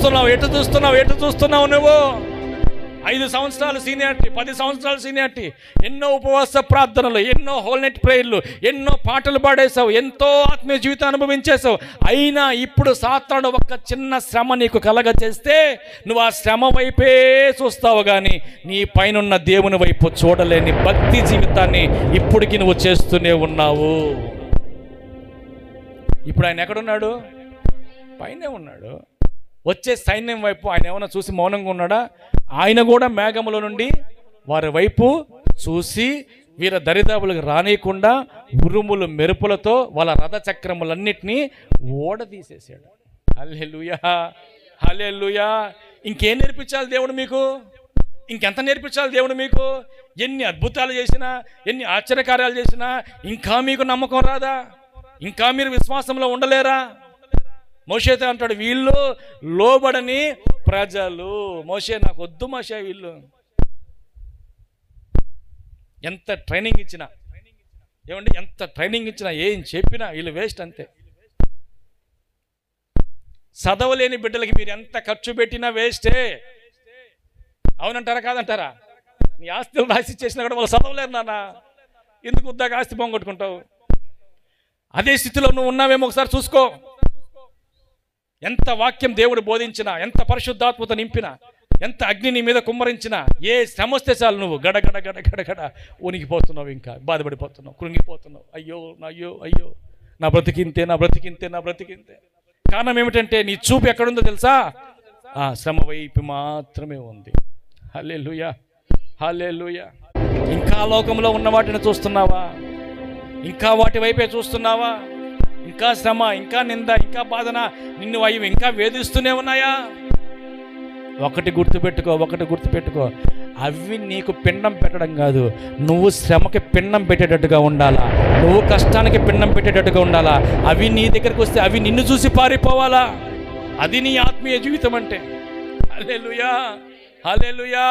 చూస్తున్నావు నువ్వు? 5 సంవత్సరాలు సీనియారిటీ, 10 సంవత్సరాలు సీనియారిటీ, ఎన్నో ఉపవాస ప్రార్థనలు, ఎన్నో హోల్ నైట్ ప్రేయర్లు, ఎన్నో పాటలు పాడేశావు, ఎంతో ఆత్మీయ జీవితం అనుభవించేశావు. అయినా ఇప్పుడు సాతానుడు ఒక చిన్న శ్రమ నీకు కలగ చేస్తే నువ్వు ఆ శ్రమ వైపే చూస్తావు కానీ నీ పైనున్న దేవుని వైపు చూడలేని భక్తి జీవితాన్ని ఇప్పటికి నువ్వు చేస్తూనే ఉన్నావు. ఇప్పుడు ఆయన ఎక్కడున్నాడు? పైనే ఉన్నాడు. వచ్చే సైన్యం వైపు ఆయన ఏమైనా చూసి మౌనంగా ఉన్నాడా? ఆయన కూడా మేఘముల నుండి వారి వైపు చూసి వీర దరిదాపులకు రానియకుండా ఉరుములు మెరుపులతో వాళ్ళ రథ చక్రములన్నిటినీ ఓడదీసేసాడు. హల్లెలూయా, హల్లెలూయా. ఇంకేం నేర్పించాలి దేవుడు మీకు? ఇంకెంత నేర్పించాలి దేవుడు మీకు? ఎన్ని అద్భుతాలు చేసినా, ఎన్ని ఆశ్చర్యకార్యాలు చేసినా ఇంకా మీకు నమ్మకం రాదా? ఇంకా మీరు విశ్వాసంలో ఉండలేరా? మోషేతో అంటాడు, వీళ్ళు లోబడని ప్రజలు. మోషే, నాకు వద్దు మోషే వీళ్ళు. ఎంత ట్రైనింగ్ ఇచ్చినా ఏమండి, ఎంత ట్రైనింగ్ ఇచ్చినా, ఏం చెప్పినా వీళ్ళు వేస్ట్ అంతే. చదవలేని బిడ్డలకి మీరు ఎంత ఖర్చు పెట్టినా వేస్టే. అవునంటారా కాదంటారా? నీ ఆస్తులు రాసి చేసినా కూడా వాళ్ళు చదవలేరు నాన్న. ఎందుకు ఉద్దాక ఆస్తి పోగొట్టుకుంటావు? అదే స్థితిలో నువ్వు ఉన్నావేమో ఒకసారి చూసుకో. ఎంత వాక్యం దేవుడు బోధించినా, ఎంత పరిశుద్ధాత్మత నింపినా, ఎంత అగ్ని నీ మీద కుమ్మరించినా, ఏ శ్రమ వస్తే చాలు నువ్వు గడగడ గడగడ గడ ఉనికిపోతున్నావు, ఇంకా బాధపడిపోతున్నావు, కృంగిపోతున్నావు. అయ్యో అయ్యో అయ్యో, నా బ్రతికింతే, నా బ్రతికింతే, నా బ్రతికింతే. కారణం ఏమిటంటే నీ చూపు ఎక్కడుందో తెలుసా? ఆ శ్రమ వైపు మాత్రమే ఉంది. హల్లెలూయా, హల్లెలూయా. ఇంకా లోకంలో ఉన్న వాటిని చూస్తున్నావా? ఇంకా వాటి వైపే చూస్తున్నావా? ఇంకా శ్రమ, ఇంకా నింద, ఇంకా బాధన నిన్ను అవి ఇంకా వేధిస్తూనే ఉన్నాయా? ఒకటి గుర్తుపెట్టుకో, అవి నీకు పిండం పెట్టడం కాదు, నువ్వు శ్రమకి పిండం పెట్టేటట్టుగా ఉండాలా, నువ్వు కష్టానికి పిండం పెట్టేటట్టుగా ఉండాలా. అవి నీ దగ్గరికి వస్తే అవి నిన్ను చూసి పారిపోవాలా. అది నీ ఆత్మీయ జీవితం అంటే. హల్లెలూయా, హల్లెలూయా.